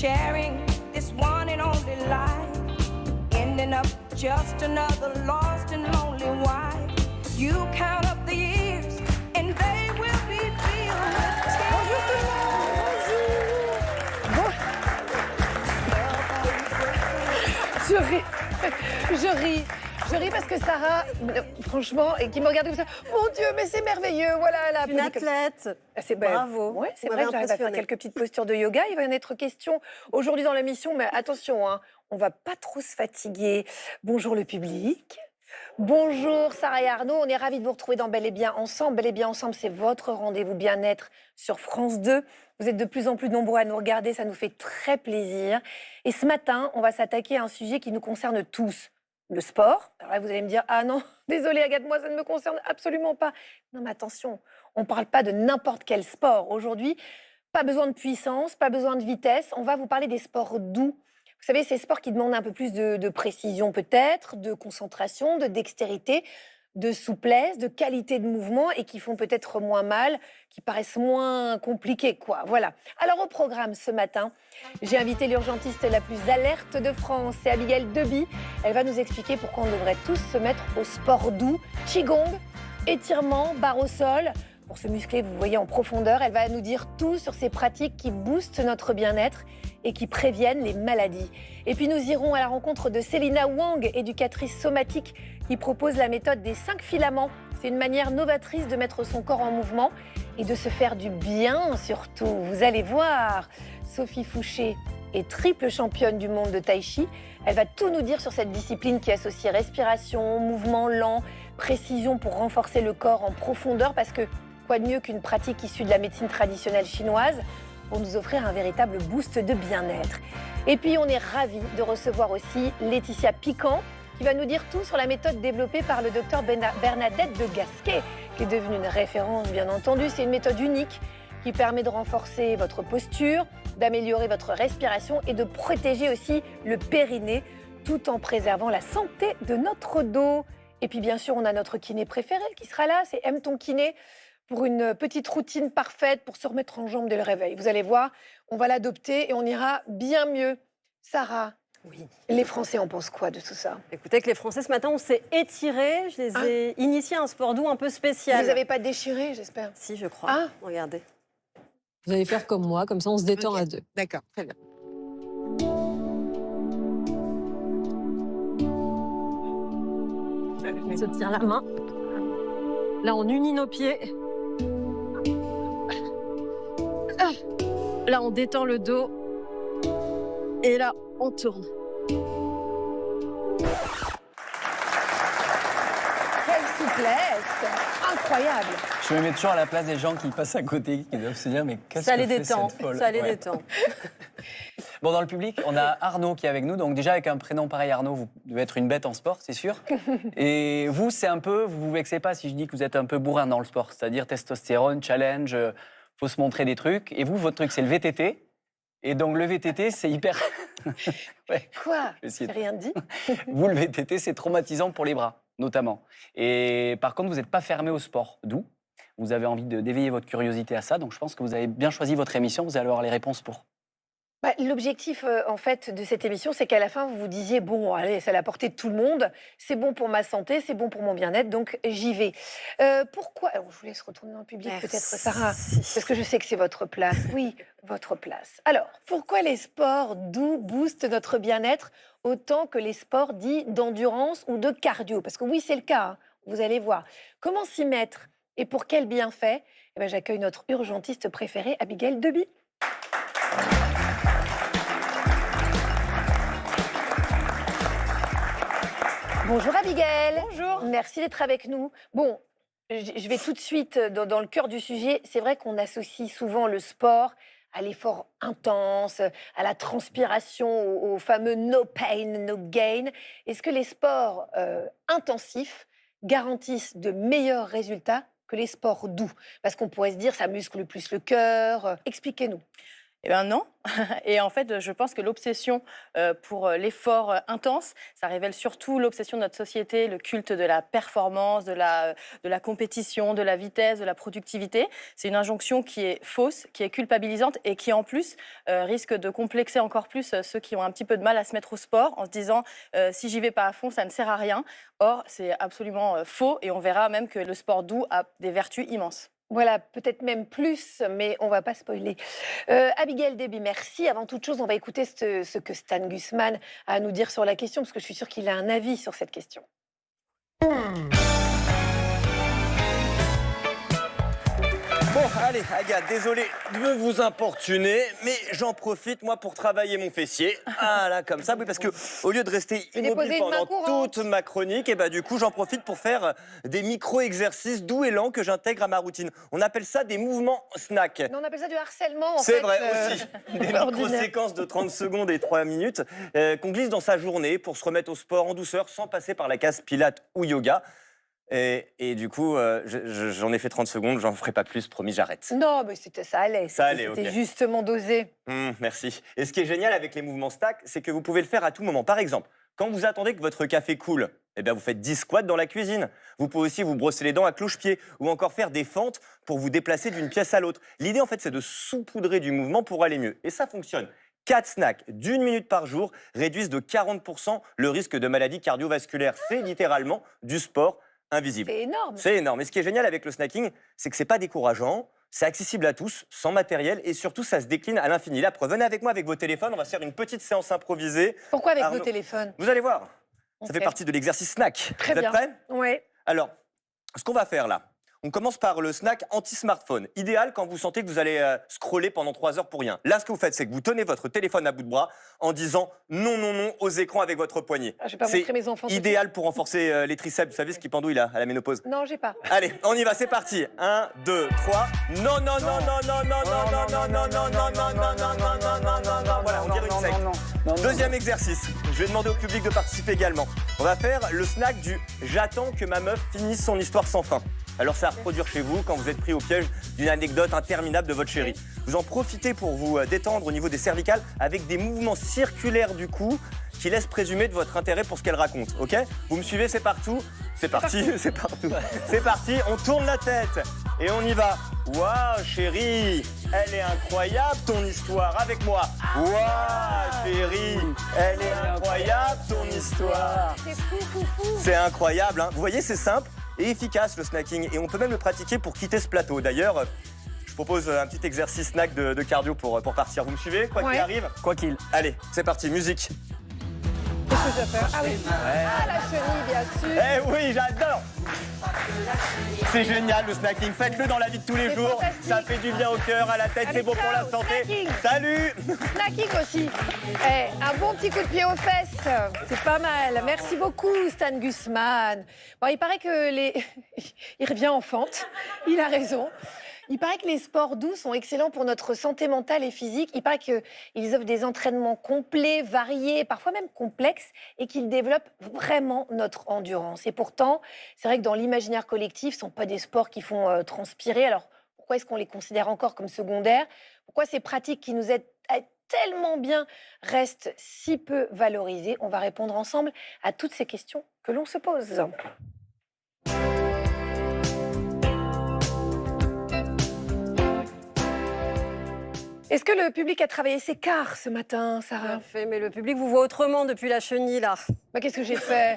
sharing this one and only life, ending up just another lost and lonely wife. You count up the years and they will be filled with tears. Bonjour tout le monde. Bonjour. Je ris parce que Sarah, franchement, et qui me regarde comme ça, mon Dieu, mais c'est merveilleux, voilà. Une athlète. Bravo. Ouais, c'est vrai que j'arrive à faire quelques petites postures de yoga. Il va y en être question aujourd'hui dans l'émission, mais attention, hein, on va pas trop se fatiguer. Bonjour le public. Bonjour Sarah et Arnaud, on est ravis de vous retrouver dans Bel et Bien Ensemble. Bel et Bien Ensemble, c'est votre rendez-vous bien-être sur France 2. Vous êtes de plus en plus nombreux à nous regarder, ça nous fait très plaisir. Et ce matin, on va s'attaquer à un sujet qui nous concerne tous, le sport. Alors là, vous allez me dire, ah non, désolé Agathe, moi ça ne me concerne absolument pas. Non mais attention, on ne parle pas de n'importe quel sport. Aujourd'hui, pas besoin de puissance, pas besoin de vitesse, on va vous parler des sports doux. Vous savez, ces sports qui demandent un peu plus de précision peut-être, de concentration, de dextérité, de souplesse, de qualité de mouvement et qui font peut-être moins mal, qui paraissent moins compliqués, quoi. Voilà. Alors au programme ce matin, j'ai invité l'urgentiste la plus alerte de France, c'est Abigail Deby. Elle va nous expliquer pourquoi on devrait tous se mettre au sport doux, qigong, étirement, barre au sol. Pour se muscler, vous voyez, en profondeur, elle va nous dire tout sur ces pratiques qui boostent notre bien-être et qui préviennent les maladies. Et puis nous irons à la rencontre de Célina Wang, éducatrice somatique, qui propose la méthode des 5 filaments. C'est une manière novatrice de mettre son corps en mouvement et de se faire du bien surtout. Vous allez voir, Sophie Fouché est triple championne du monde de Tai Chi. Elle va tout nous dire sur cette discipline qui associe respiration, mouvement lent, précision pour renforcer le corps en profondeur, parce que quoi de mieux qu'une pratique issue de la médecine traditionnelle chinoise pour nous offrir un véritable boost de bien-être. Et puis on est ravis de recevoir aussi Laetitia Piquant, qui va nous dire tout sur la méthode développée par le docteur Bernadette de Gasquet, qui est devenue une référence bien entendu. C'est une méthode unique qui permet de renforcer votre posture, d'améliorer votre respiration et de protéger aussi le périnée, tout en préservant la santé de notre dos. Et puis bien sûr, on a notre kiné préféré qui sera là, c'est Aime ton kiné, pour une petite routine parfaite pour se remettre en jambe dès le réveil. Vous allez voir, on va l'adopter et on ira bien mieux. Sarah, Oui. les Français en pensent quoi de tout ça? Écoutez, avec les Français, ce matin, on s'est étirés. Je les ai initiés à un sport doux un peu spécial. Vous les avez pas déchirés, j'espère? Si, je crois. Ah. Regardez. Vous allez faire comme moi, comme ça on se détend à deux. D'accord, très bien. On se tient la main. Là, on unit nos pieds. Là, on détend le dos. Et là, on tourne. Quelle souplesse! Incroyable! Je me mets toujours à la place des gens qui passent à côté, qui doivent se dire mais qu'est-ce Ça que les fait détend. cette folle. Ça les Ouais. détend. Bon, dans le public, on a Arnaud qui est avec nous. Donc déjà, avec un prénom pareil, Arnaud, vous devez être une bête en sport, c'est sûr. Et vous, c'est un peu, vous vous vexez pas si je dis que vous êtes un peu bourrin dans le sport, c'est-à-dire testostérone, challenge, faut se montrer des trucs. Et vous, votre truc, c'est le VTT. Et donc le VTT, c'est hyper... Ouais. Quoi? Je vais essayer J'ai de- rien dit. Vous, le VTT, c'est traumatisant pour les bras, notamment. Et par contre, vous n'êtes pas fermé au sport, d'où vous avez envie d'éveiller votre curiosité à ça. Donc je pense que vous avez bien choisi votre émission, vous allez avoir les réponses pour. Bah, l'objectif, en fait, de cette émission, c'est qu'à la fin, vous vous disiez, bon, allez, c'est à la portée de tout le monde, c'est bon pour ma santé, c'est bon pour mon bien-être, donc j'y vais. Pourquoi... Alors, je vous laisse retourner dans le public, Merci. peut-être, Sarah, parce que je sais que c'est votre place. Oui, votre place. Alors, pourquoi les sports doux boostent notre bien-être autant que les sports dits d'endurance ou de cardio? Parce que oui, c'est le cas, hein, vous allez voir. Comment s'y mettre et pour quel bienfait? Eh ben, j'accueille notre urgentiste préférée, Abigail Deby. Bonjour Abigail. Bonjour. Merci d'être avec nous. Bon, je vais tout de suite dans le cœur du sujet. C'est vrai qu'on associe souvent le sport à l'effort intense, à la transpiration, au fameux no pain, no gain. Est-ce que les sports intensifs garantissent de meilleurs résultats que les sports doux? Parce qu'on pourrait se dire ça muscle plus le cœur. Expliquez-nous. Eh bien non. Et en fait, je pense que l'obsession pour l'effort intense, ça révèle surtout l'obsession de notre société, le culte de la performance, de la compétition, de la vitesse, de la productivité. C'est une injonction qui est fausse, qui est culpabilisante et qui en plus risque de complexer encore plus ceux qui ont un petit peu de mal à se mettre au sport en se disant si j'y vais pas à fond, ça ne sert à rien. Or, c'est absolument faux et on verra même que le sport doux a des vertus immenses. Voilà, peut-être même plus, mais on va pas spoiler. Abigail Deby, merci. Avant toute chose, on va écouter ce que Stan Gusman a à nous dire sur la question, parce que je suis sûre qu'il a un avis sur cette question. Bon, allez, Agathe, désolé de vous importuner, mais j'en profite, moi, pour travailler mon fessier. Ah là, comme ça, oui, parce que au lieu de rester immobile pendant toute ma chronique, et du coup, j'en profite pour faire des micro-exercices doux et lents que j'intègre à ma routine. On appelle ça des mouvements snack. Mais on appelle ça du harcèlement, en fait. C'est vrai aussi. Des micro-séquences de 30 secondes et 3 minutes qu'on glisse dans sa journée pour se remettre au sport en douceur sans passer par la case pilates ou yoga. Et du coup, j'en ai fait 30 secondes, j'en ferai pas plus, promis, j'arrête. Non, mais ça allait. Ça allait, C'était ok. justement dosé. Merci. Et ce qui est génial avec les mouvements stack, c'est que vous pouvez le faire à tout moment. Par exemple, quand vous attendez que votre café coule, vous faites 10 squats dans la cuisine. Vous pouvez aussi vous brosser les dents à cloche-pied ou encore faire des fentes pour vous déplacer d'une pièce à l'autre. L'idée, en fait, c'est de saupoudrer du mouvement pour aller mieux. Et ça fonctionne. 4 snacks d'1 minute par jour réduisent de 40% le risque de maladies cardiovasculaires. C'est littéralement du sport invisible. C'est énorme. C'est énorme. Et ce qui est génial avec le snacking, c'est que c'est pas décourageant, c'est accessible à tous, sans matériel, et surtout, ça se décline à l'infini. La preuve, venez avec moi avec vos téléphones, on va se faire une petite séance improvisée. Pourquoi avec Arnaud, nos téléphones? Vous allez voir, ça Ok. fait partie de l'exercice snack. Très Vous bien. êtes prêts? Ouais. Alors, ce qu'on va faire là, on commence par le snack anti-smartphone. Idéal quand vous sentez que vous allez scroller pendant 3 heures pour rien. Là, ce que vous faites, c'est que vous tenez votre téléphone à bout de bras en disant non, non, non aux écrans avec votre poignet. Ah, je vais pas montrer mes enfants. tout de suite. Idéal pour renforcer les triceps. Vous savez ce qui pendouille là, à la ménopause. Non, j'ai pas. Allez, on y va, c'est parti. 1, 2, 3. Non, non, non, non, non, non, non, non, non, non, non, non, non, non, non, non, non, non, non. Voilà, on dirait une secte. Deuxième exercice. Je vais demander au public de participer également. On va faire le snack du j'attends que ma meuf finisse son histoire sans fin. Alors ça à reproduire chez vous quand vous êtes pris au piège d'une anecdote interminable de votre chérie. Vous en profitez pour vous détendre au niveau des cervicales avec des mouvements circulaires du cou qui laissent présumer de votre intérêt pour ce qu'elle raconte, ok? Vous me suivez, c'est partout? C'est parti, c'est partout. C'est parti, on tourne la tête et on y va. Waouh chérie, elle est incroyable ton histoire, avec moi. Waouh chérie, elle est incroyable ton histoire. C'est fou, fou, fou. C'est incroyable, hein. Vous voyez, c'est simple et efficace le snacking. Et on peut même le pratiquer pour quitter ce plateau. D'ailleurs, je propose un petit exercice snack de cardio pour partir. Vous me suivez, quoi qu'il arrive? Quoi qu'il. Allez, c'est parti, musique. Qu'est-ce que je vais faire? Ah oui. Ah, la chenille, bien sûr. Eh oui, j'adore. C'est génial le snacking. Faites-le dans la vie de tous les C'est jours. fantastique. Ça fait du bien au cœur, à la tête, c'est Allez, bon pour la ciao, santé. snacking. Salut. Snacking aussi. Un bon petit coup de pied aux fesses. C'est pas mal. Merci beaucoup, Stan Gusman. Bon, il paraît que il revient en fente. Il a raison. Il paraît que les sports doux sont excellents pour notre santé mentale et physique. Il paraît qu'ils offrent des entraînements complets, variés, parfois même complexes, et qu'ils développent vraiment notre endurance. Et pourtant, c'est vrai que dans l'imaginaire collectif, ce ne sont pas des sports qui font transpirer. Alors, pourquoi est-ce qu'on les considère encore comme secondaires? Pourquoi ces pratiques qui nous aident à être tellement bien restent si peu valorisées? On va répondre ensemble à toutes ces questions que l'on se pose. Est-ce que le public a travaillé ses quarts ce matin, Sarah? Bien fait, mais le public vous voit autrement depuis la chenille, là. Qu'est-ce que j'ai fait?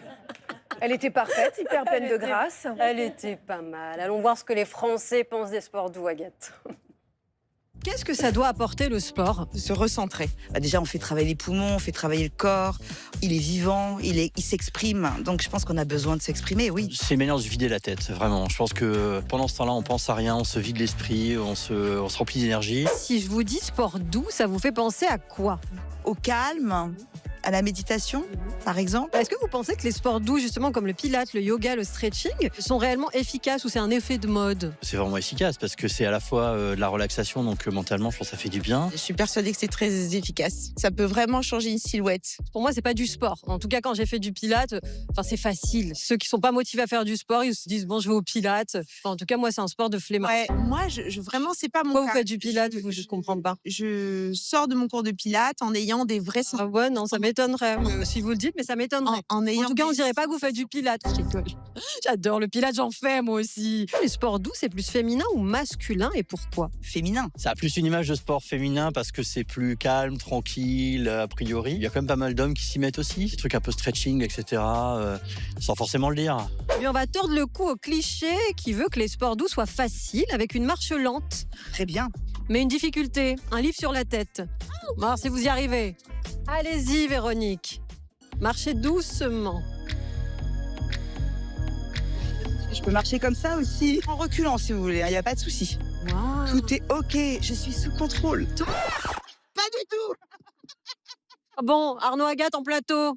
Elle était parfaite, hyper pleine de grâce. Elle était pas mal. Allons voir ce que les Français pensent des sports doux, Agathe. Qu'est-ce que ça doit apporter le sport? Se recentrer. Déjà, on fait travailler les poumons, on fait travailler le corps. Il est vivant, il s'exprime. Donc, je pense qu'on a besoin de s'exprimer, oui. C'est une manière de se vider la tête, vraiment. Je pense que pendant ce temps-là, on pense à rien, on se vide l'esprit, on se remplit d'énergie. Si je vous dis sport doux, ça vous fait penser à quoi? Au calme, à la méditation, par exemple. Est-ce que vous pensez que les sports doux, justement comme le pilates, le yoga, le stretching, sont réellement efficaces ou c'est un effet de mode? C'est vraiment efficace parce que c'est à la fois de la relaxation, donc mentalement, je pense que ça fait du bien. Je suis persuadée que c'est très efficace. Ça peut vraiment changer une silhouette. Pour moi, c'est pas du sport. En tout cas, quand j'ai fait du pilates, c'est facile. Ceux qui sont pas motivés à faire du sport, ils se disent bon, je vais au pilates. En tout cas, moi, c'est un sport de flemmard. Ouais, moi, vraiment, c'est pas mon Pourquoi cas. vous faites du pilates? Je comprends pas. Je sors de mon cours de pilates en ayant des vrais Ah ouais, non, ça m'étonnerait. Si vous le dites, mais ça m'étonnerait. en ayant En tout cas, on des- dirait pas que vous faites du pilates. Je rigole. J'adore le pilates, j'en fais moi aussi. Les sports doux, c'est plus féminin ou masculin et pourquoi? Féminin. Ça a plus une image de sport féminin parce que c'est plus calme, tranquille, a priori. Il y a quand même pas mal d'hommes qui s'y mettent aussi. Des trucs un peu stretching, etc. Sans forcément le dire. Et on va tordre le cou au cliché qui veut que les sports doux soient faciles avec une marche lente. Très bien. Mais une difficulté, un livre sur la tête. Bon, alors, si vous y arrivez, allez-y Véronique. Marchez doucement. Je peux marcher comme ça aussi. En reculant, si vous voulez, il n'y a pas de souci. Tout est OK, je suis sous contrôle. Pas du tout. Bon, Arnaud Agathe en plateau.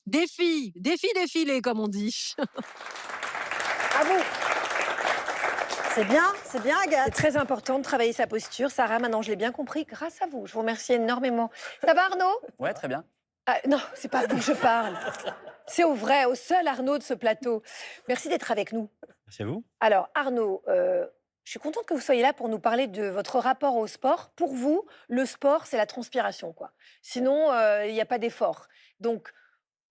Défilé, comme on dit. À vous. C'est bien, C'est Agathe. très important de travailler sa posture. Sarah, maintenant, je l'ai bien compris grâce à vous. Je vous remercie énormément. Ça va, Arnaud? Ouais, très bien. Ah, non, c'est pas à vous que je parle. C'est au vrai, au seul Arnaud de ce plateau. Merci d'être avec nous. C'est vous? Alors, Arnaud, je suis contente que vous soyez là pour nous parler de votre rapport au sport. Pour vous, le sport, c'est la transpiration, quoi. Sinon, il n'y a pas d'effort. Donc,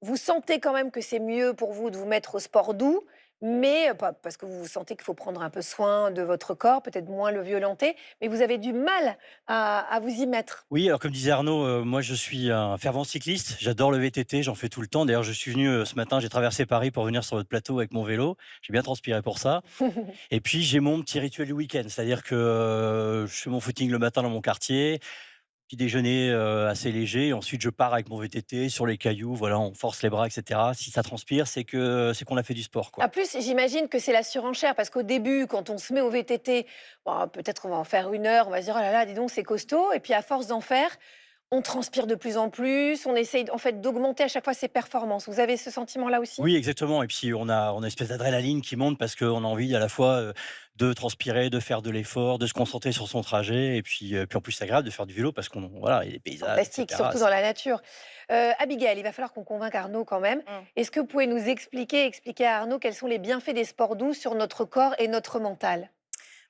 vous sentez quand même que c'est mieux pour vous de vous mettre au sport doux, mais pas parce que vous sentez qu'il faut prendre un peu soin de votre corps, peut-être moins le violenter, mais vous avez du mal à vous y mettre. Oui, alors comme disait Arnaud, moi je suis un fervent cycliste, j'adore le VTT, j'en fais tout le temps. D'ailleurs, je suis venu ce matin, j'ai traversé Paris pour venir sur votre plateau avec mon vélo. J'ai bien transpiré pour ça. Et puis j'ai mon petit rituel du week-end, c'est-à-dire que je fais mon footing le matin dans mon quartier, petit déjeuner assez léger, ensuite je pars avec mon VTT sur les cailloux, voilà, on force les bras, etc. Si ça transpire, c'est qu'on a fait du sport, quoi. En plus, j'imagine que c'est la surenchère, parce qu'au début, quand on se met au VTT, bon, peut-être on va en faire 1 heure, on va se dire, oh là là, dis donc, c'est costaud. Et puis, à force d'en faire, on transpire de plus en plus, on essaye en fait d'augmenter à chaque fois ses performances. Vous avez ce sentiment-là aussi? Oui, exactement. Et puis on a une espèce d'adrénaline qui monte parce qu'on a envie à la fois de transpirer, de faire de l'effort, de se concentrer sur son trajet. Et puis en plus, c'est agréable de faire du vélo parce qu'on voilà, il y a des paysages, Fantastique, etc. surtout dans la nature. Abigail, il va falloir qu'on convainque Arnaud quand même. Est-ce que vous pouvez nous expliquer à Arnaud quels sont les bienfaits des sports doux sur notre corps et notre mental?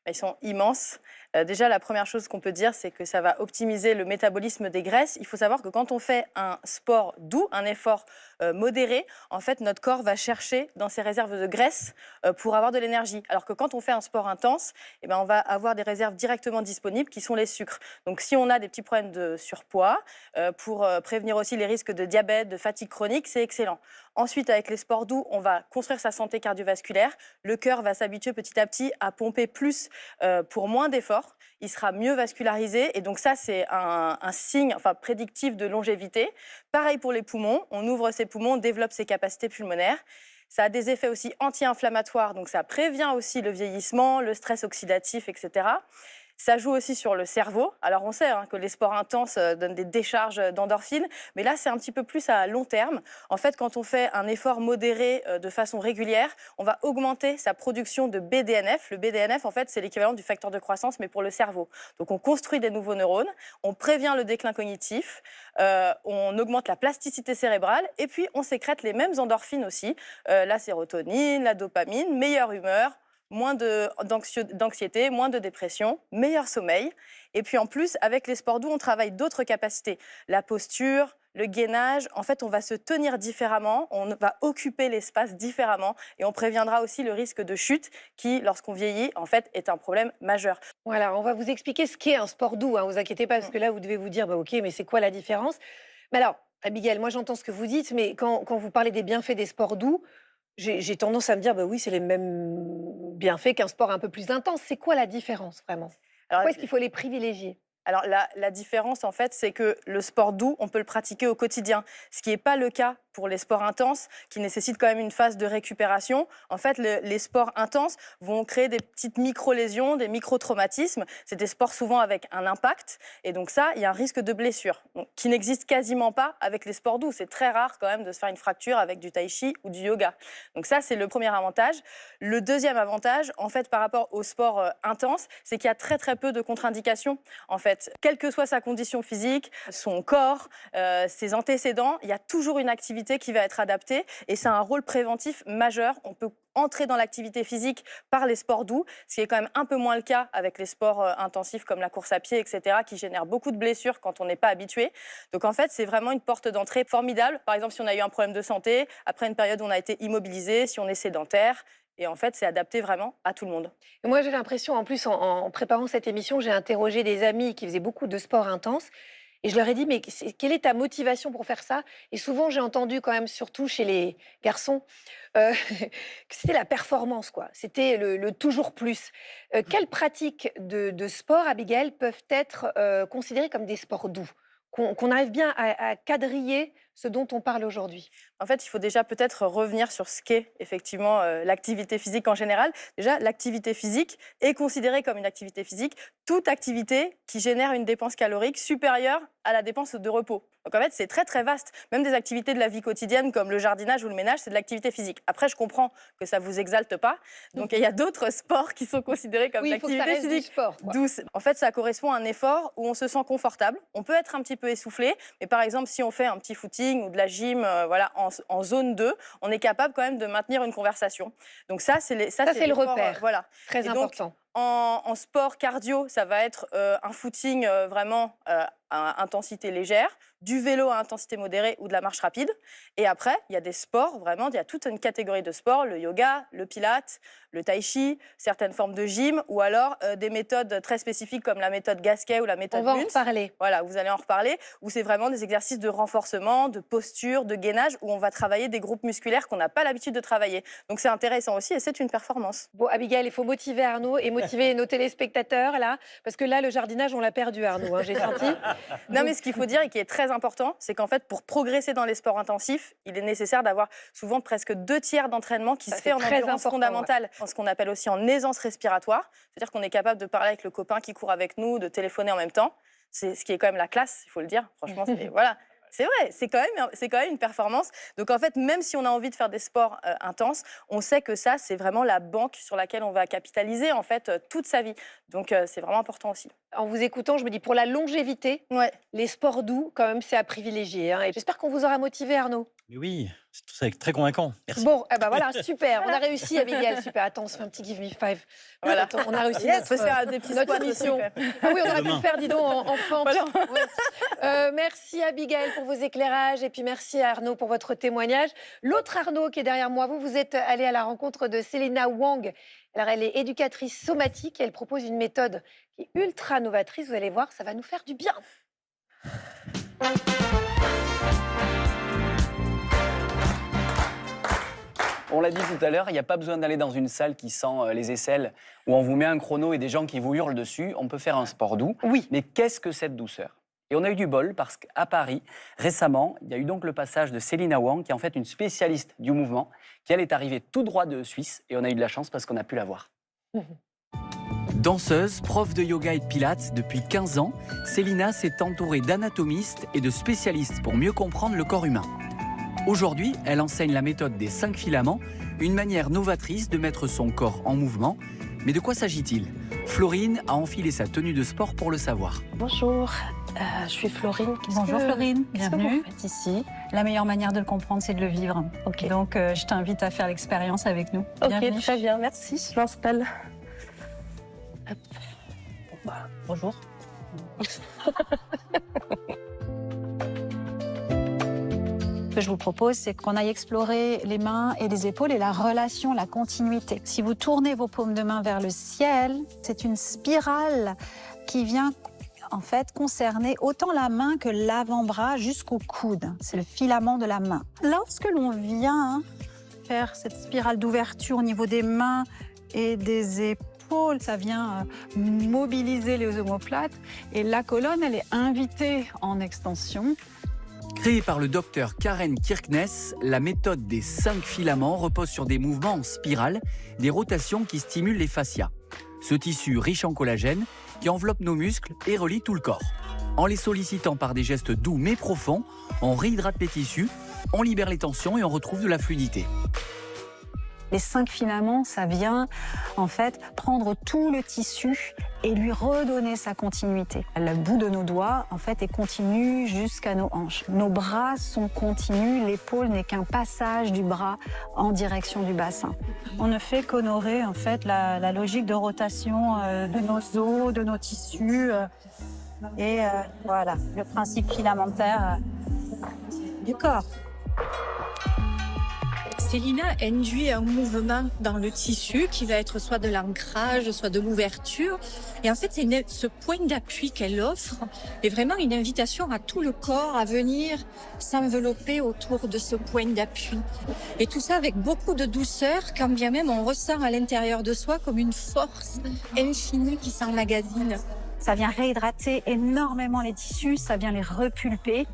Ils sont immenses. Déjà, la première chose qu'on peut dire, c'est que ça va optimiser le métabolisme des graisses. Il faut savoir que quand on fait un sport doux, un effort modéré, en fait, notre corps va chercher dans ses réserves de graisse pour avoir de l'énergie. Alors que quand on fait un sport intense, eh ben, on va avoir des réserves directement disponibles qui sont les sucres. Donc, si on a des petits problèmes de surpoids, pour prévenir aussi les risques de diabète, de fatigue chronique, c'est excellent. Ensuite, avec les sports doux, on va construire sa santé cardiovasculaire. Le cœur va s'habituer petit à petit à pomper plus pour moins d'efforts. Il sera mieux vascularisé et donc ça, c'est un signe prédictif de longévité. Pareil pour les poumons, on ouvre ses poumons, on développe ses capacités pulmonaires. Ça a des effets aussi anti-inflammatoires, donc ça prévient aussi le vieillissement, le stress oxydatif, etc. Ça joue aussi sur le cerveau. Alors on sait que les sports intenses donnent des décharges d'endorphines, mais là c'est un petit peu plus à long terme. En fait, quand on fait un effort modéré de façon régulière, on va augmenter sa production de BDNF. Le BDNF, en fait, c'est l'équivalent du facteur de croissance, mais pour le cerveau. Donc on construit des nouveaux neurones, on prévient le déclin cognitif, on augmente la plasticité cérébrale, et puis on sécrète les mêmes endorphines aussi, la sérotonine, la dopamine, meilleure humeur, moins d'anxiété, moins de dépression, meilleur sommeil. Et puis en plus, avec les sports doux, on travaille d'autres capacités. La posture, le gainage, en fait, on va se tenir différemment, on va occuper l'espace différemment et on préviendra aussi le risque de chute qui, lorsqu'on vieillit, en fait, est un problème majeur. Voilà, on va vous expliquer ce qu'est un sport doux, vous inquiétez pas, parce que là, vous devez vous dire, ok, mais c'est quoi la différence? Mais alors, Abigail, moi j'entends ce que vous dites, mais quand vous parlez des bienfaits des sports doux, j'ai tendance à me dire, oui, c'est les mêmes bienfaits qu'un sport un peu plus intense. C'est quoi la différence, vraiment? Pourquoi est-ce qu'il faut les privilégier? Alors la différence, en fait, c'est que le sport doux, on peut le pratiquer au quotidien, ce qui n'est pas le cas pour les sports intenses qui nécessitent quand même une phase de récupération. En fait, les sports intenses vont créer des petites micro-lésions, des micro-traumatismes. C'est des sports souvent avec un impact. Et donc ça, il y a un risque de blessure qui n'existe quasiment pas avec les sports doux. C'est très rare quand même de se faire une fracture avec du tai chi ou du yoga. Donc ça, c'est le premier avantage. Le deuxième avantage, en fait, par rapport au sport intense, c'est qu'il y a très très peu de contre-indications. En fait, quelle que soit sa condition physique, son corps, ses antécédents, il y a toujours une activité qui va être adaptée et c'est un rôle préventif majeur. On peut entrer dans l'activité physique par les sports doux, ce qui est quand même un peu moins le cas avec les sports intensifs comme la course à pied, etc., qui génèrent beaucoup de blessures quand on n'est pas habitué. Donc en fait, c'est vraiment une porte d'entrée formidable. Par exemple, si on a eu un problème de santé, après une période où on a été immobilisé, si on est sédentaire, et en fait, c'est adapté vraiment à tout le monde. Et moi, j'ai l'impression, en plus, en préparant cette émission, j'ai interrogé des amis qui faisaient beaucoup de sport intense. Et je leur ai dit, mais quelle est ta motivation pour faire ça? Et souvent, j'ai entendu quand même, surtout chez les garçons, que c'était la performance, quoi. C'était le toujours plus. Quelles pratiques de sport, Abigail, peuvent être considérées comme des sports doux? Qu'on arrive bien à quadriller ce dont on parle aujourd'hui. En fait, il faut déjà peut-être revenir sur ce qu'est effectivement l'activité physique en général. Déjà, l'activité physique est considérée comme une activité physique, toute activité qui génère une dépense calorique supérieure à la dépense de repos. Donc en fait, c'est très très vaste. Même des activités de la vie quotidienne comme le jardinage ou le ménage, c'est de l'activité physique. Après, je comprends que ça ne vous exalte pas. Donc il y a d'autres sports qui sont considérés comme l'activité physique sport, douce. En fait, ça correspond à un effort où on se sent confortable. On peut être un petit peu essoufflé, mais par exemple, si on fait un petit footing ou de la gym voilà, en zone 2, on est capable quand même de maintenir une conversation. Donc ça, c'est le repère. Voilà. Très Et important. Donc, en sport cardio, ça va être un footing vraiment à intensité légère, du vélo à intensité modérée ou de la marche rapide. Et après, il y a des sports, vraiment, il y a toute une catégorie de sports, le yoga, le pilate, le tai chi, certaines formes de gym, ou alors des méthodes très spécifiques comme la méthode Gasquet ou la méthode Muntz. On va en reparler. Voilà, vous allez en reparler, où c'est vraiment des exercices de renforcement, de posture, de gainage, où on va travailler des groupes musculaires qu'on n'a pas l'habitude de travailler. Donc c'est intéressant aussi et c'est une performance. Bon, Abigail, il faut motiver Arnaud et motiver nos téléspectateurs, là, parce que là, le jardinage, on l'a perdu, Arnaud, hein, j'ai senti. Non, mais ce qu'il faut dire et qui est très important, c'est qu'en fait, pour progresser dans les sports intensifs, il est nécessaire d'avoir souvent presque 2/3 d'entraînement qui se fait en endurance fondamentale, ce qu'on appelle aussi en aisance respiratoire. C'est-à-dire qu'on est capable de parler avec le copain qui court avec nous, de téléphoner en même temps. C'est ce qui est quand même la classe, il faut le dire. Franchement, voilà. C'est vrai, c'est quand même une performance. Donc en fait, même si on a envie de faire des sports intenses, on sait que ça, c'est vraiment la banque sur laquelle on va capitaliser en fait toute sa vie. Donc c'est vraiment important aussi. En vous écoutant, je me dis, pour la longévité, les sports doux, quand même, c'est à privilégier. Hein. Et j'espère qu'on vous aura motivé, Arnaud. Mais oui, c'est très convaincant. Merci. Bon, voilà, super. On a réussi, Abigail, super. Attends, on se fait un petit give me five. Voilà. Attends, on a réussi notre mission. Ah oui, on aurait pu le faire, dis donc, en fente. Ouais. Merci, Abigail, pour vos éclairages. Et puis merci à Arnaud pour votre témoignage. L'autre Arnaud qui est derrière moi, vous êtes allé à la rencontre de Selina Wang. Alors, elle est éducatrice somatique et elle propose une méthode qui est ultra novatrice. Vous allez voir, ça va nous faire du bien. On l'a dit tout à l'heure, il n'y a pas besoin d'aller dans une salle qui sent les aisselles, où on vous met un chrono et des gens qui vous hurlent dessus. On peut faire un sport doux. Oui. Mais qu'est-ce que cette douceur? Et on a eu du bol parce qu'à Paris, récemment, il y a eu donc le passage de Selina Wang, qui est en fait une spécialiste du mouvement, qui elle est arrivée tout droit de Suisse. Et on a eu de la chance parce qu'on a pu la voir. Danseuse, prof de yoga et de pilates depuis 15 ans, Selina s'est entourée d'anatomistes et de spécialistes pour mieux comprendre le corps humain. Aujourd'hui, elle enseigne la méthode des 5 filaments, une manière novatrice de mettre son corps en mouvement. Mais de quoi s'agit-il? Florine a enfilé sa tenue de sport pour le savoir. Bonjour, je suis Florine. Bonjour Florine, Qu'est-ce que bienvenue. vous faites ici? La meilleure manière de le comprendre, c'est de le vivre. Ok. Donc, je t'invite à faire l'expérience avec nous. Ok, Bienvenue. très bien, merci. Je m'installe. Hop. Bon, bah, bonjour. Ce que je vous propose, c'est qu'on aille explorer les mains et les épaules et la relation, la continuité. Si vous tournez vos paumes de main vers le ciel, c'est une spirale qui vient en fait concerner autant la main que l'avant-bras jusqu'au coude. C'est le filament de la main. Lorsque l'on vient faire cette spirale d'ouverture au niveau des mains et des épaules, ça vient mobiliser les omoplates et la colonne, elle est invitée en extension. Créée par le docteur Karen Kirkness, la méthode des 5 filaments repose sur des mouvements en spirale, des rotations qui stimulent les fascias. Ce tissu riche en collagène qui enveloppe nos muscles et relie tout le corps. En les sollicitant par des gestes doux mais profonds, on réhydrate les tissus, on libère les tensions et on retrouve de la fluidité. Les 5 filaments, ça vient en fait prendre tout le tissu et lui redonner sa continuité. Le bout de nos doigts en fait est continu jusqu'à nos hanches. Nos bras sont continus, l'épaule n'est qu'un passage du bras en direction du bassin. On ne fait qu'honorer en fait la logique de rotation de nos os, de nos tissus et voilà le principe filamentaire du corps. Célina induit un mouvement dans le tissu qui va être soit de l'ancrage, soit de l'ouverture. Et en fait, ce point d'appui qu'elle offre est vraiment une invitation à tout le corps à venir s'envelopper autour de ce point d'appui. Et tout ça avec beaucoup de douceur, quand bien même on ressent à l'intérieur de soi comme une force infinie qui s'emmagasine. Ça vient réhydrater énormément les tissus, ça vient les repulper.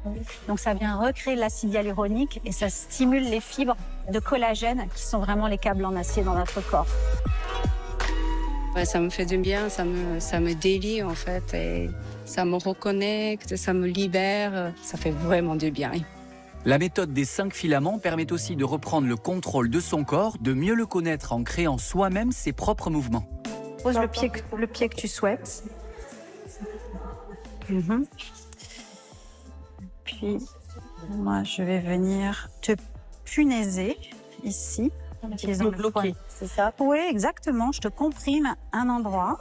Donc ça vient recréer l'acide hyaluronique et ça stimule les fibres de collagène qui sont vraiment les câbles en acier dans notre corps. Ouais, ça me fait du bien, ça me délie en fait. Et ça me reconnecte, ça me libère, ça fait vraiment du bien. La méthode des 5 filaments permet aussi de reprendre le contrôle de son corps, de mieux le connaître en créant soi-même ses propres mouvements. Pose le pied que tu souhaites. Puis, moi, je vais venir te punaiser ici. Me bloquer, c'est ça? Oui, exactement. Je te comprime un endroit.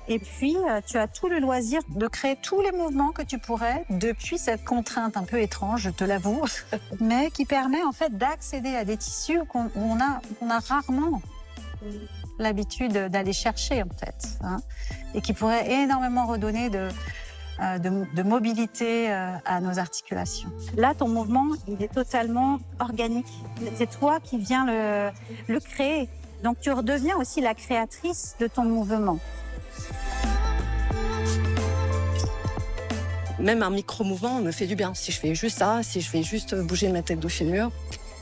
Et puis, tu as tout le loisir de créer tous les mouvements que tu pourrais depuis cette contrainte un peu étrange, je te l'avoue, mais qui permet en fait d'accéder à des tissus qu'on a rarement l'habitude d'aller chercher en fait, hein, et qui pourrait énormément redonner de mobilité à nos articulations. Là, ton mouvement, il est totalement organique. C'est toi qui viens le créer. Donc, tu redeviens aussi la créatrice de ton mouvement. Même un micro-mouvement me fait du bien. Si je fais juste ça, si je fais juste bouger ma tête d'au mur,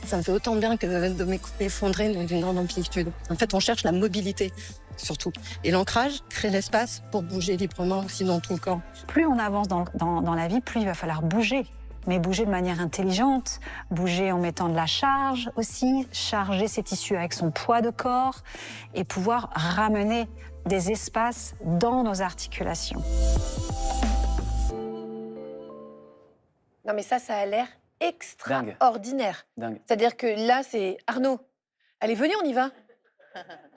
ça me fait autant bien que de m'effondrer d'une grande amplitude. En fait, on cherche la mobilité, surtout. Et l'ancrage crée l'espace pour bouger librement aussi dans tout le corps. Plus on avance dans la vie, plus il va falloir bouger. Mais bouger de manière intelligente, bouger en mettant de la charge aussi, charger ses tissus avec son poids de corps et pouvoir ramener des espaces dans nos articulations. Non mais ça a l'air extraordinaire. Dingue. C'est-à-dire que là, c'est Arnaud. Allez, venez, on y va.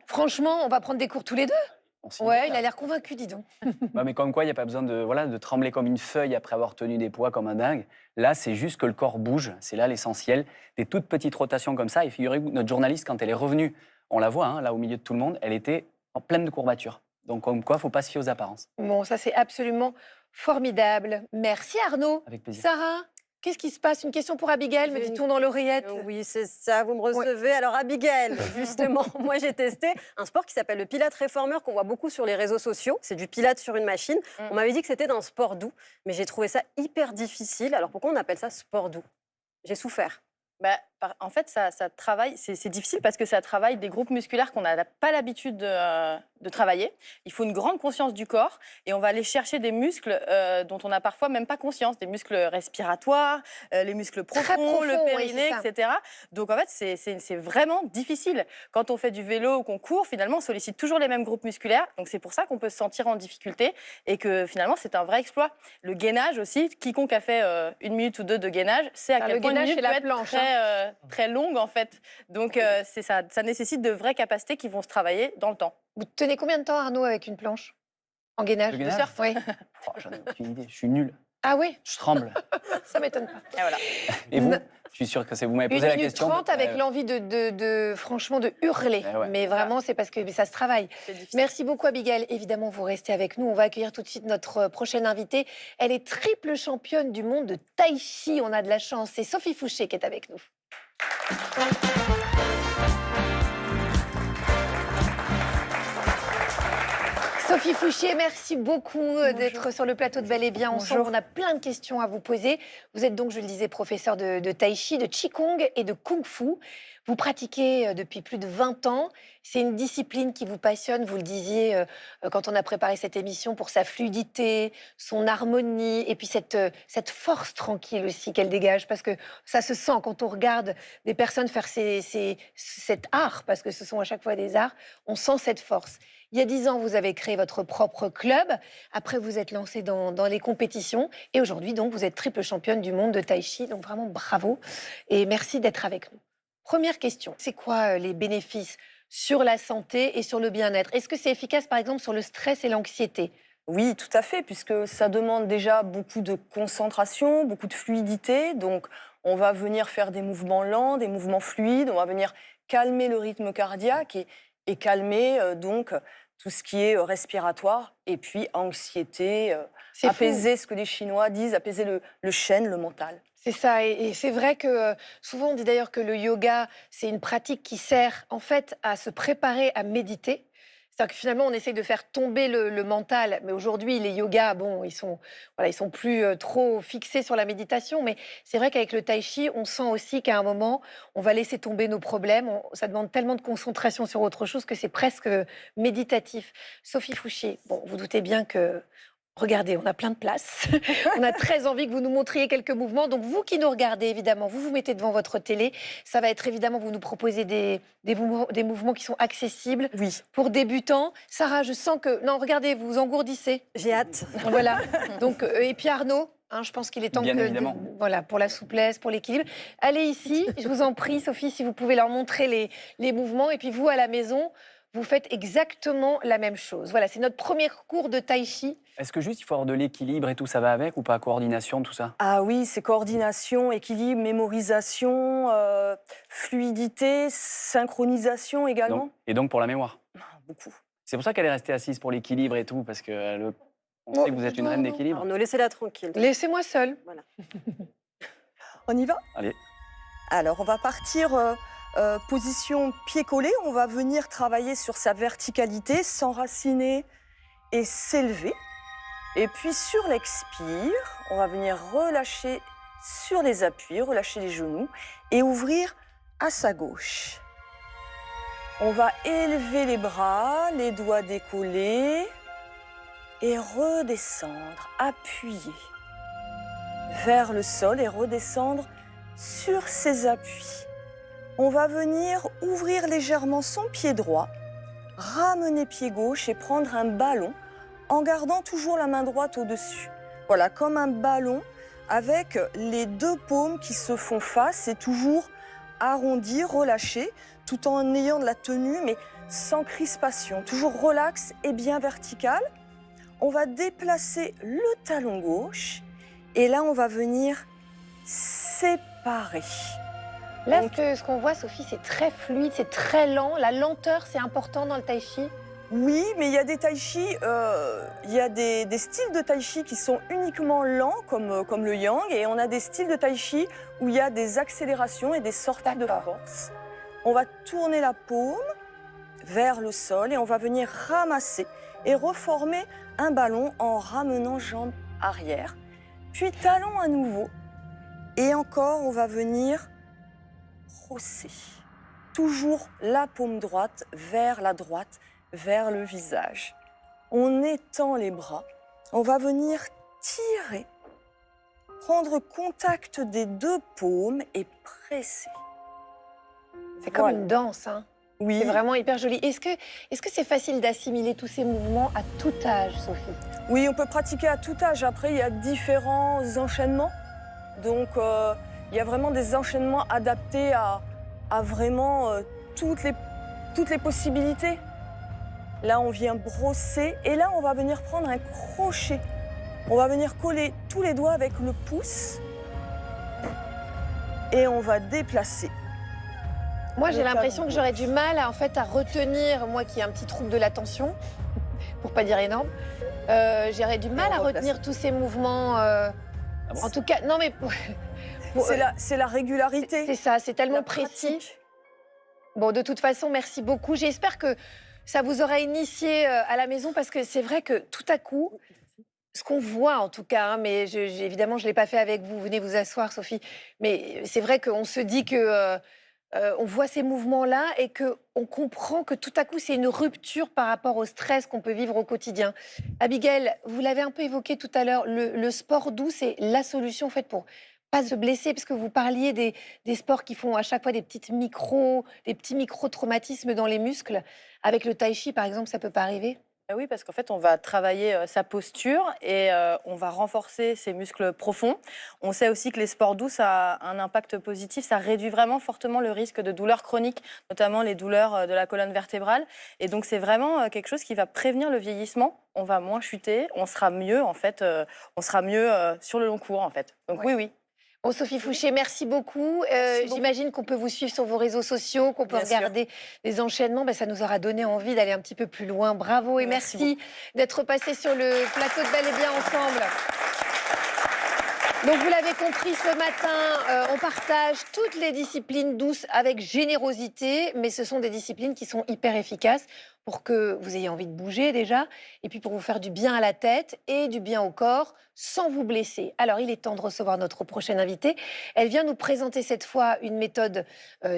Franchement, on va prendre des cours tous les deux. Ouais, il a l'air convaincu, dis donc. Bah, mais comme quoi, il n'y a pas besoin de trembler comme une feuille après avoir tenu des poids comme un dingue. Là, c'est juste que le corps bouge. C'est là l'essentiel. Des toutes petites rotations comme ça. Et figurez-vous, notre journaliste, quand elle est revenue, on la voit, hein, là au milieu de tout le monde, elle était en pleine de courbatures. Donc comme quoi, il ne faut pas se fier aux apparences. Bon, ça c'est absolument formidable. Merci Arnaud. Avec plaisir. Sarah, qu'est-ce qui se passe? Une question pour Abigail, me dit-on dans l'oreillette. Oui, c'est ça, vous me recevez. Alors Abigail, justement, moi j'ai testé un sport qui s'appelle le Pilates Reformer qu'on voit beaucoup sur les réseaux sociaux. C'est du Pilates sur une machine. On m'avait dit que c'était un sport doux, mais j'ai trouvé ça hyper difficile. Alors pourquoi on appelle ça sport doux? J'ai souffert. En fait, ça travaille, c'est difficile parce que ça travaille des groupes musculaires qu'on n'a pas l'habitude de travailler. Il faut une grande conscience du corps et on va aller chercher des muscles dont on n'a parfois même pas conscience, des muscles respiratoires, les muscles profonds, le périnée, etc. Donc en fait, c'est vraiment difficile. Quand on fait du vélo ou qu'on court, finalement, on sollicite toujours les mêmes groupes musculaires. Donc c'est pour ça qu'on peut se sentir en difficulté et que finalement, c'est un vrai exploit. Le gainage aussi, quiconque a fait 1 minute ou 2 de gainage, sait à quel point une minute peut être très longue en fait. Donc ça nécessite de vraies capacités qui vont se travailler dans le temps. Vous tenez combien de temps Arnaud avec une planche en gainage? Le gainage, surf, oui. J'en ai aucune idée, je suis nul. Ah oui? Je tremble. Ça m'étonne pas. Et voilà. Et vous? Je suis sûr que c'est vous m'avez posé la question. 1 minute 30 avec l'envie franchement de hurler. Mais vraiment, c'est parce que ça se travaille. Merci beaucoup Abigail. Évidemment, vous restez avec nous. On va accueillir tout de suite notre prochaine invitée. Elle est triple championne du monde de Tai Chi. On a de la chance. C'est Sophie Fouché qui est avec nous. Sophie Fouchier, merci beaucoup d'être sur le plateau de Bel et Bien Ensemble. On a plein de questions à vous poser. Vous êtes donc, je le disais, professeur de tai chi, de qigong et de kung fu. Vous pratiquez depuis plus de 20 ans. C'est une discipline qui vous passionne, vous le disiez quand on a préparé cette émission, pour sa fluidité, son harmonie et puis cette force tranquille aussi qu'elle dégage. Parce que ça se sent quand on regarde des personnes faire cet art, parce que ce sont à chaque fois des arts, on sent cette force. Il y a 10 ans, vous avez créé votre propre club. Après, vous êtes lancée dans les compétitions. Et aujourd'hui, donc, vous êtes triple championne du monde de tai chi. Donc, vraiment, bravo. Et merci d'être avec nous. Première question. C'est quoi les bénéfices sur la santé et sur le bien-être? Est-ce que c'est efficace, par exemple, sur le stress et l'anxiété? Oui, tout à fait, puisque ça demande déjà beaucoup de concentration, beaucoup de fluidité. Donc, on va venir faire des mouvements lents, des mouvements fluides. On va venir calmer le rythme cardiaque et calmer donc tout ce qui est respiratoire, et puis anxiété, apaiser ce que les Chinois disent, apaiser le shen, le mental. C'est ça, et c'est vrai que souvent on dit d'ailleurs que le yoga, c'est une pratique qui sert en fait à se préparer à méditer. C'est-à-dire que finalement, on essaye de faire tomber le mental. Mais aujourd'hui, les yogas, bon, ils sont plus trop fixés sur la méditation. Mais c'est vrai qu'avec le tai chi, on sent aussi qu'à un moment, on va laisser tomber nos problèmes. Ça demande tellement de concentration sur autre chose que c'est presque méditatif. Sophie Fouchier, bon, vous doutez bien que... Regardez, on a plein de place. On a très envie que vous nous montriez quelques mouvements. Donc, vous qui nous regardez, évidemment, vous vous mettez devant votre télé. Ça va être évidemment, vous nous proposez des mouvements qui sont accessibles pour débutants. Sarah, je sens que... Non, regardez, vous vous engourdissez. J'ai hâte. Voilà. Donc, et puis Arnaud, je pense qu'il est temps voilà, pour la souplesse, pour l'équilibre. Allez ici, je vous en prie, Sophie, si vous pouvez leur montrer les mouvements. Et puis vous, à la maison, vous faites exactement la même chose. Voilà, c'est notre premier cours de tai chi. Est-ce que juste il faut avoir de l'équilibre et tout, ça va avec ou pas? Coordination, tout ça? Ah oui, c'est coordination, équilibre, mémorisation, fluidité, synchronisation également. Et donc pour la mémoire? Beaucoup. C'est pour ça qu'elle est restée assise, pour l'équilibre et tout, parce que on sait que vous êtes une reine d'équilibre. Arnaud, laissez-la tranquille. Laissez-moi seule. Voilà. On y va? Allez. Alors, on va partir position pied collé. On va venir travailler sur sa verticalité, s'enraciner et s'élever. Et puis, sur l'expire, on va venir relâcher sur les appuis, relâcher les genoux et ouvrir à sa gauche. On va élever les bras, les doigts décollés et redescendre, appuyer vers le sol et redescendre sur ses appuis. On va venir ouvrir légèrement son pied droit, ramener pied gauche et prendre un ballon en gardant toujours la main droite au-dessus. Voilà, comme un ballon avec les deux paumes qui se font face et toujours arrondi, relâché, tout en ayant de la tenue mais sans crispation, toujours relax et bien vertical. On va déplacer le talon gauche et là on va venir séparer. Là, ce qu'on voit, Sophie, c'est très fluide, c'est très lent. La lenteur, c'est important dans le tai chi? Oui, mais il y a des tai chi, il y a des styles de tai chi qui sont uniquement lents, comme le yang, et on a des styles de tai chi où il y a des accélérations et des sorties de force. On va tourner la paume vers le sol et on va venir ramasser et reformer un ballon en ramenant jambe arrière. Puis talon à nouveau. Et encore, on va venir brosser. Toujours la paume droite vers la droite, vers le visage. On étend les bras. On va venir tirer, prendre contact des deux paumes et presser. C'est comme une danse, hein? Oui. C'est vraiment hyper joli. Est-ce que c'est facile d'assimiler tous ces mouvements à tout âge, Sophie? Oui, on peut pratiquer à tout âge. Après, il y a différents enchaînements. Donc, il y a vraiment des enchaînements adaptés à vraiment toutes les possibilités. Là, on vient brosser et là, on va venir prendre un crochet. On va venir coller tous les doigts avec le pouce et on va déplacer. Moi, j'ai l'impression que j'aurais du mal à retenir, moi qui ai un petit trouble de l'attention, pour pas dire énorme, j'aurais du mal à retenir tous ces mouvements. En tout cas, non mais... C'est la régularité. C'est ça, c'est tellement précis. Bon, de toute façon, merci beaucoup. J'espère que ça vous aura initié à la maison parce que c'est vrai que tout à coup, ce qu'on voit en tout cas, hein, mais évidemment, je ne l'ai pas fait avec vous. Venez vous asseoir, Sophie. Mais c'est vrai qu'on se dit que on voit ces mouvements-là et qu'on comprend que tout à coup, c'est une rupture par rapport au stress qu'on peut vivre au quotidien. Abigail, vous l'avez un peu évoqué tout à l'heure, le sport doux, c'est la solution en fait pour pas se blesser, parce que vous parliez des sports qui font à chaque fois des petits micro-traumatismes dans les muscles. Avec le tai chi, par exemple, ça peut pas arriver? Oui, parce qu'en fait, on va travailler sa posture et on va renforcer ses muscles profonds. On sait aussi que les sports doux, ça a un impact positif. Ça réduit vraiment fortement le risque de douleurs chroniques, notamment les douleurs de la colonne vertébrale. Et donc, c'est vraiment quelque chose qui va prévenir le vieillissement. On va moins chuter, on sera mieux, en fait, on sera mieux sur le long cours, en fait. Donc, oui, oui. Bon, Sophie Fouché, merci beaucoup. J'imagine qu'on peut vous suivre sur vos réseaux sociaux, qu'on peut regarder les enchaînements. Ben, ça nous aura donné envie d'aller un petit peu plus loin. Bravo et merci d'être passé sur le plateau de Bel et Bien ensemble. Donc vous l'avez compris, ce matin, on partage toutes les disciplines douces avec générosité, mais ce sont des disciplines qui sont hyper efficaces pour que vous ayez envie de bouger déjà, et puis pour vous faire du bien à la tête et du bien au corps sans vous blesser. Alors il est temps de recevoir notre prochaine invitée. Elle vient nous présenter cette fois une méthode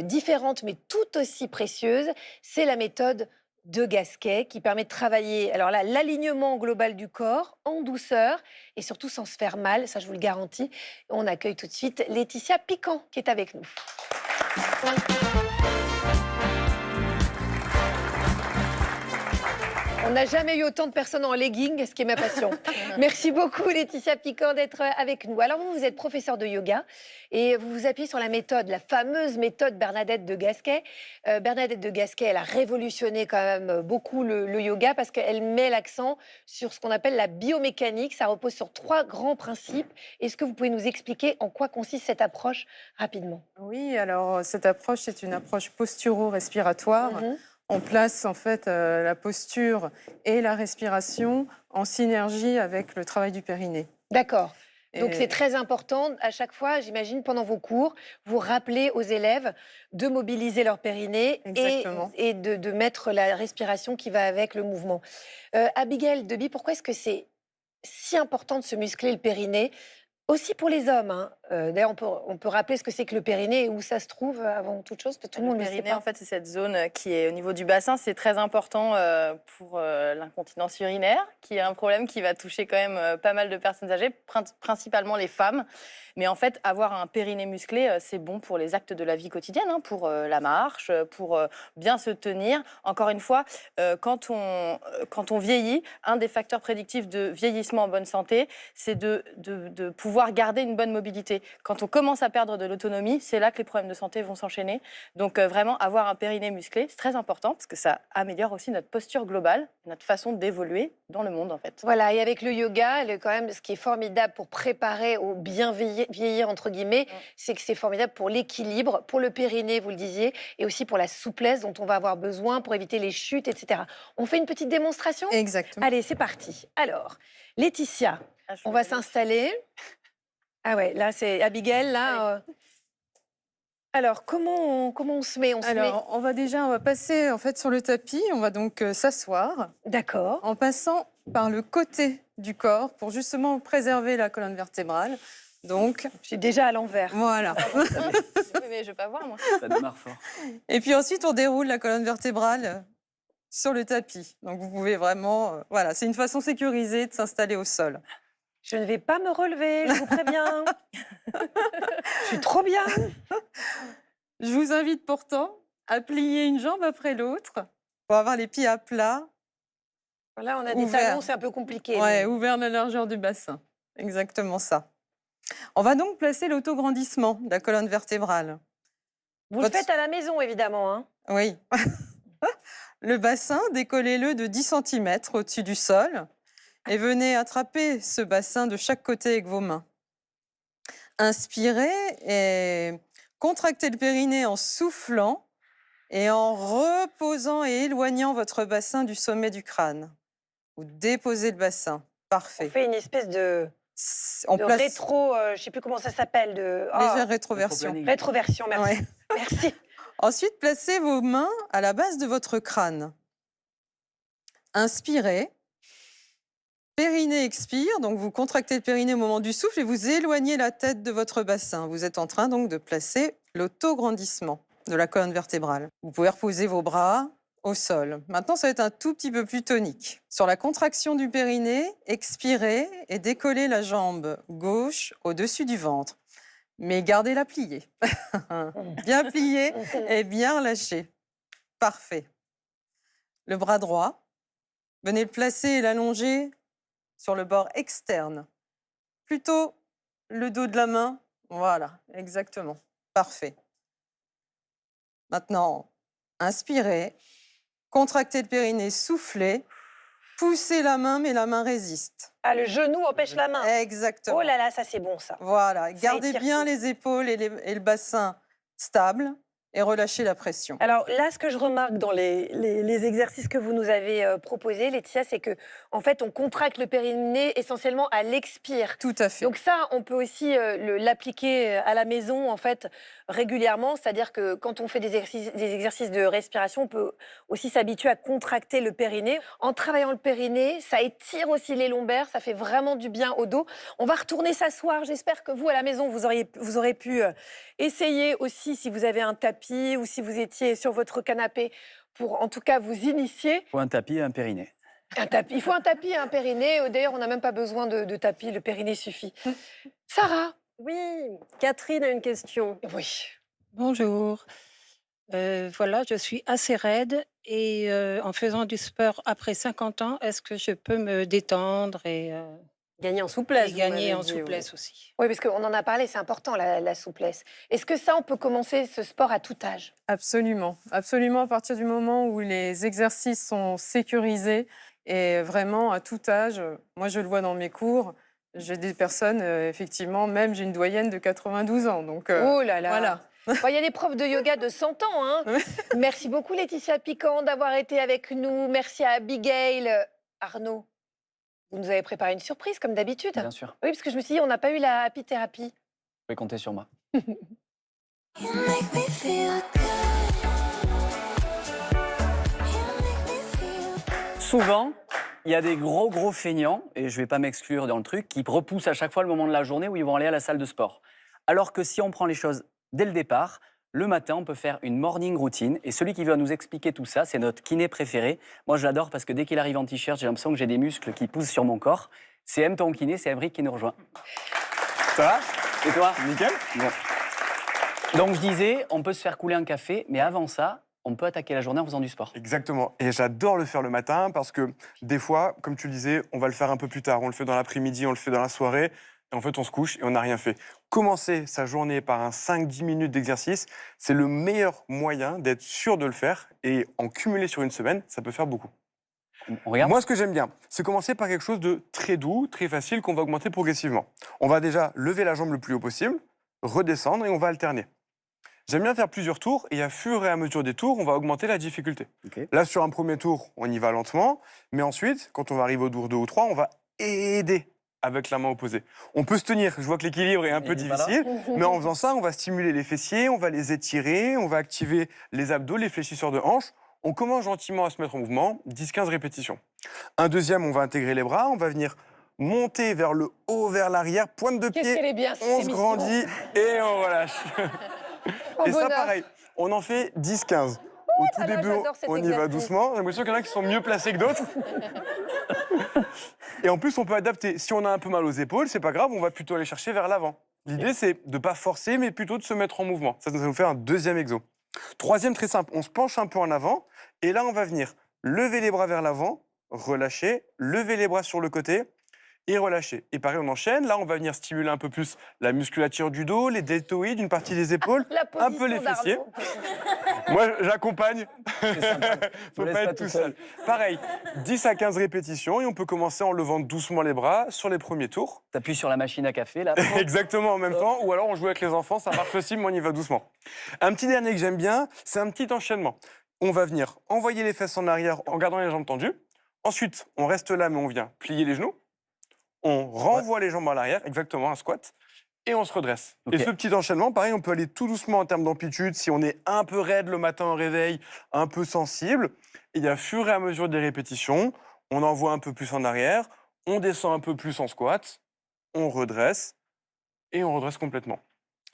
différente mais tout aussi précieuse. C'est la méthode de Gasquet qui permet de travailler alors là l'alignement global du corps en douceur et surtout sans se faire mal, ça je vous le garantis. On accueille tout de suite Laetitia Piquant qui est avec nous. On n'a jamais eu autant de personnes en legging, ce qui est ma passion. Merci beaucoup Laetitia Piquant d'être avec nous. Alors vous êtes professeure de yoga et vous vous appuyez sur la méthode, la fameuse méthode Bernadette de Gasquet. Bernadette de Gasquet, elle a révolutionné quand même beaucoup le yoga parce qu'elle met l'accent sur ce qu'on appelle la biomécanique. Ça repose sur 3 grands principes. Est-ce que vous pouvez nous expliquer en quoi consiste cette approche rapidement? Oui, alors cette approche, c'est une approche posturo-respiratoire. On place en fait la posture et la respiration en synergie avec le travail du périnée. D'accord. Donc c'est très important, à chaque fois, j'imagine, pendant vos cours, vous rappelez aux élèves de mobiliser leur périnée et de mettre la respiration qui va avec le mouvement. Abigail Deby, pourquoi est-ce que c'est si important de se muscler le périnée? Aussi pour les hommes. Hein. D'ailleurs, on peut rappeler ce que c'est que le périnée et où ça se trouve avant toute chose. Tout le monde le ne le sait périnée, pas. en fait, c'est cette zone qui est au niveau du bassin. C'est très important pour l'incontinence urinaire, qui est un problème qui va toucher quand même pas mal de personnes âgées, principalement les femmes. Mais en fait, avoir un périnée musclé, c'est bon pour les actes de la vie quotidienne, hein, pour la marche, pour bien se tenir. Encore une fois, quand on vieillit, un des facteurs prédictifs de vieillissement en bonne santé, c'est de pouvoir garder une bonne mobilité. Quand on commence à perdre de l'autonomie, c'est là que les problèmes de santé vont s'enchaîner. Donc vraiment, avoir un périnée musclé, c'est très important parce que ça améliore aussi notre posture globale, notre façon d'évoluer dans le monde en fait. Voilà, et avec le yoga, quand même, ce qui est formidable pour préparer au bien vieillir, entre guillemets, c'est que c'est formidable pour l'équilibre, pour le périnée, vous le disiez, et aussi pour la souplesse dont on va avoir besoin pour éviter les chutes, etc. On fait une petite démonstration? Exactement. Allez, c'est parti. Alors, Laetitia, on va s'installer. Ah ouais, là, c'est Abigail, là. Alors, comment on se met? On va passer en fait sur le tapis. On va donc s'asseoir. D'accord. En passant par le côté du corps pour justement préserver la colonne vertébrale. Donc, je suis déjà à l'envers. Voilà. Mais je vais pas voir moi. Ça démarre fort. Et puis ensuite, on déroule la colonne vertébrale sur le tapis. Donc, vous pouvez vraiment, voilà, c'est une façon sécurisée de s'installer au sol. Je ne vais pas me relever, je vous préviens. Je suis trop bien. Je vous invite pourtant à plier une jambe après l'autre pour avoir les pieds à plat. Là, on a des talons, c'est un peu compliqué. Ouais, ouvert la largeur du bassin. Exactement ça. On va donc placer l'autograndissement de la colonne vertébrale. Vous le faites à la maison, évidemment. Hein. Oui. Le bassin, décollez-le de 10 cm au-dessus du sol. Et venez attraper ce bassin de chaque côté avec vos mains. Inspirez et contractez le périnée en soufflant et en reposant et éloignant votre bassin du sommet du crâne. Vous déposez le bassin. Parfait. On fait une espèce de rétro, je ne sais plus comment ça s'appelle. Légère rétroversion. Rétroversion, merci. Ouais. Merci. Ensuite, placez vos mains à la base de votre crâne. Inspirez. Périnée expire, donc vous contractez le périnée au moment du souffle et vous éloignez la tête de votre bassin. Vous êtes en train donc de placer l'autograndissement de la colonne vertébrale. Vous pouvez reposer vos bras au sol. Maintenant, ça va être un tout petit peu plus tonique. Sur la contraction du périnée, expirez et décollez la jambe gauche au-dessus du ventre. Mais gardez-la pliée. Bien pliée et bien relâchée. Parfait. Le bras droit, venez le placer et l'allonger sur le bord externe. Plutôt le dos de la main. Voilà, exactement. Parfait. Maintenant, inspirez. Contractez le périnée, soufflez. Poussez la main, mais la main résiste. Ah, le genou empêche la main. Exactement. Oh là là, ça c'est bon ça. Voilà, gardez étire bien tout. les épaules et le bassin stables et relâchez la pression. Alors là, ce que je remarque dans les exercices que vous nous avez proposés, Laetitia, c'est que en fait, on contracte le périnée essentiellement à l'expire. Tout à fait. Donc ça, on peut aussi l'appliquer à la maison, en fait, régulièrement. C'est-à-dire que quand on fait des exercices de respiration, on peut aussi s'habituer à contracter le périnée. En travaillant le périnée, ça étire aussi les lombaires, ça fait vraiment du bien au dos. On va retourner s'asseoir. J'espère que vous, à la maison, vous aurez pu essayer aussi, si vous avez un tapis ou si vous étiez sur votre canapé, pour en tout cas vous initier. Ou un tapis et un périnée. Un tapis. Il faut un tapis et un périnée. D'ailleurs, on n'a même pas besoin de tapis, le périnée suffit. Sarah? Oui, Catherine a une question. Oui. Bonjour. Voilà, je suis assez raide et en faisant du sport après 50 ans, est-ce que je peux me détendre et gagner en souplesse? Et gagner en souplesse aussi. Oui, parce qu'on en a parlé, c'est important la souplesse. Est-ce que ça, on peut commencer ce sport à tout âge? Absolument. Absolument, à partir du moment où les exercices sont sécurisés et vraiment à tout âge. Moi, je le vois dans mes cours. J'ai des personnes, effectivement, même j'ai une doyenne de 92 ans. Donc, oh là là. Voilà. Il y a des profs de yoga de 100 ans. Hein. Merci beaucoup, Laetitia Piquant, d'avoir été avec nous. Merci à Abigail. Arnaud, vous nous avez préparé une surprise, comme d'habitude. Bien sûr. Oui, parce que je me suis dit, on n'a pas eu la happy thérapie. Vous pouvez compter sur moi. Souvent, il y a des gros feignants, et je ne vais pas m'exclure dans le truc, qui repoussent à chaque fois le moment de la journée où ils vont aller à la salle de sport. Alors que si on prend les choses dès le départ, le matin, on peut faire une morning routine. Et celui qui va nous expliquer tout ça, c'est notre kiné préféré. Moi, je l'adore parce que dès qu'il arrive en t-shirt, j'ai l'impression que j'ai des muscles qui poussent sur mon corps. C'est M ton kiné, c'est Emric qui nous rejoint. Ça va? Et toi? Nickel. Bon. Donc je disais, on peut se faire couler un café, mais avant ça, on peut attaquer la journée en faisant du sport. Exactement. Et j'adore le faire le matin parce que des fois, comme tu le disais, on va le faire un peu plus tard. On le fait dans l'après-midi, on le fait dans la soirée. Et en fait, on se couche et on n'a rien fait. Commencer sa journée par un 5-10 minutes d'exercice, c'est le meilleur moyen d'être sûr de le faire. Et en cumuler sur une semaine, ça peut faire beaucoup. Moi, ce que j'aime bien, c'est commencer par quelque chose de très doux, très facile, qu'on va augmenter progressivement. On va déjà lever la jambe le plus haut possible, redescendre et on va alterner. J'aime bien faire plusieurs tours et à fur et à mesure des tours, on va augmenter la difficulté. Okay. Là, sur un premier tour, on y va lentement. Mais ensuite, quand on va arriver au tour 2 ou 3, on va aider avec la main opposée. On peut se tenir, je vois que l'équilibre est un peu difficile, mais en faisant ça, on va stimuler les fessiers, on va les étirer, on va activer les abdos, les fléchisseurs de hanches. On commence gentiment à se mettre en mouvement, 10-15 répétitions. Un deuxième, on va intégrer les bras, on va venir monter vers le haut, vers l'arrière, pointe de pied, Qu'est-ce qu'elle est bien, cette on se émission. grandit et on relâche. Et ça, bonheur. pareil, on en fait 10-15. Au tout début, j'adore cet on y va exercice. doucement. J'ai l'impression qu'il y en a qui sont mieux placés que d'autres. Et en plus, on peut adapter. Si on a un peu mal aux épaules, c'est pas grave, on va plutôt aller chercher vers l'avant. L'idée, c'est de ne pas forcer, mais plutôt de se mettre en mouvement. Ça nous fait un deuxième exo. Troisième, très simple, on se penche un peu en avant. Et là, on va venir lever les bras vers l'avant, relâcher, lever les bras sur le côté et relâcher. Et pareil, on enchaîne. Là, on va venir stimuler un peu plus la musculature du dos, les deltoïdes, une partie des épaules, un peu les fessiers. Moi, j'accompagne. Faut pas être tout seul. Pareil, 10 à 15 répétitions et on peut commencer en levant doucement les bras sur les premiers tours. T'appuies sur la machine à café, là. Exactement, en même temps. Ou alors, on joue avec les enfants, ça marche aussi, mais on y va doucement. Un petit dernier que j'aime bien, c'est un petit enchaînement. On va venir envoyer les fesses en arrière en gardant les jambes tendues. Ensuite, on reste là, mais on vient plier les genoux. On renvoie les jambes à l'arrière, exactement, un squat. et on se redresse. Ok. Et ce petit enchaînement, pareil, on peut aller tout doucement en termes d'amplitude. Si on est un peu raide le matin au réveil, un peu sensible, et à fur et à mesure des répétitions, on envoie un peu plus en arrière, on descend un peu plus en squat, on redresse et on redresse complètement.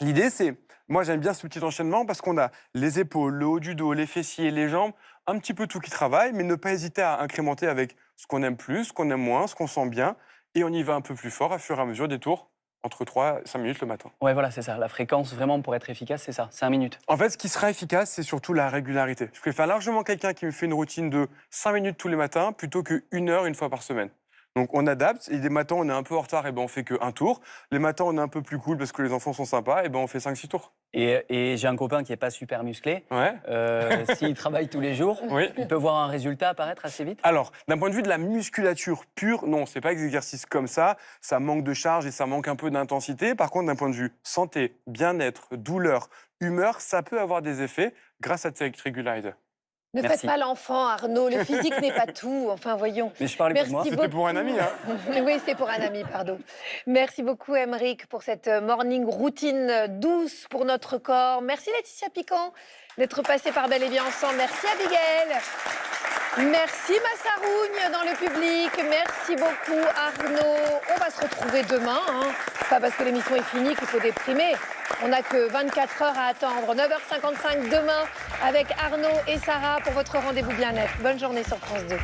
L'idée, c'est, moi j'aime bien ce petit enchaînement parce qu'on a les épaules, le haut du dos, les fessiers, les jambes, un petit peu tout qui travaille, mais ne pas hésiter à incrémenter avec ce qu'on aime plus, ce qu'on aime moins, ce qu'on sent bien, et on y va un peu plus fort à fur et à mesure des tours, entre 3 et 5 minutes le matin. Ouais, voilà, c'est ça. La fréquence, vraiment, pour être efficace, c'est ça, 5 minutes. En fait, ce qui sera efficace, c'est surtout la régularité. Je préfère largement quelqu'un qui me fait une routine de 5 minutes tous les matins plutôt qu'une heure une fois par semaine. Donc on adapte, et des matins on est un peu en retard, et ben on fait qu'un tour. Les matins on est un peu plus cool parce que les enfants sont sympas, et ben on fait 5-6 tours. Et j'ai un copain qui n'est pas super musclé. Ouais. S'il travaille tous les jours, Oui. il peut voir un résultat apparaître assez vite. Alors, d'un point de vue de la musculature pure, non, c'est pas des exercices comme ça. Ça manque de charge et ça manque un peu d'intensité. Par contre, d'un point de vue santé, bien-être, douleur, humeur, ça peut avoir des effets grâce à cette régularité. Ne Merci. faites pas l'enfant, Arnaud. Le physique n'est pas tout. Enfin, voyons. Mais je parlais pas de moi. C'était pour un ami, hein. Oui, c'est pour un ami, pardon. Merci beaucoup, Aymeric, pour cette morning routine douce pour notre corps. Merci, Laetitia Piquant, d'être passée par Bel et Bien Ensemble. Merci, Abigail. Merci, Massarougne, dans le public. Merci beaucoup, Arnaud. On va se retrouver demain. Hein. C'est pas parce que l'émission est finie qu'il faut déprimer. On n'a que 24 heures à attendre. 9h55 demain avec Arnaud et Sarah pour votre rendez-vous bien-être. Bonne journée sur France 2.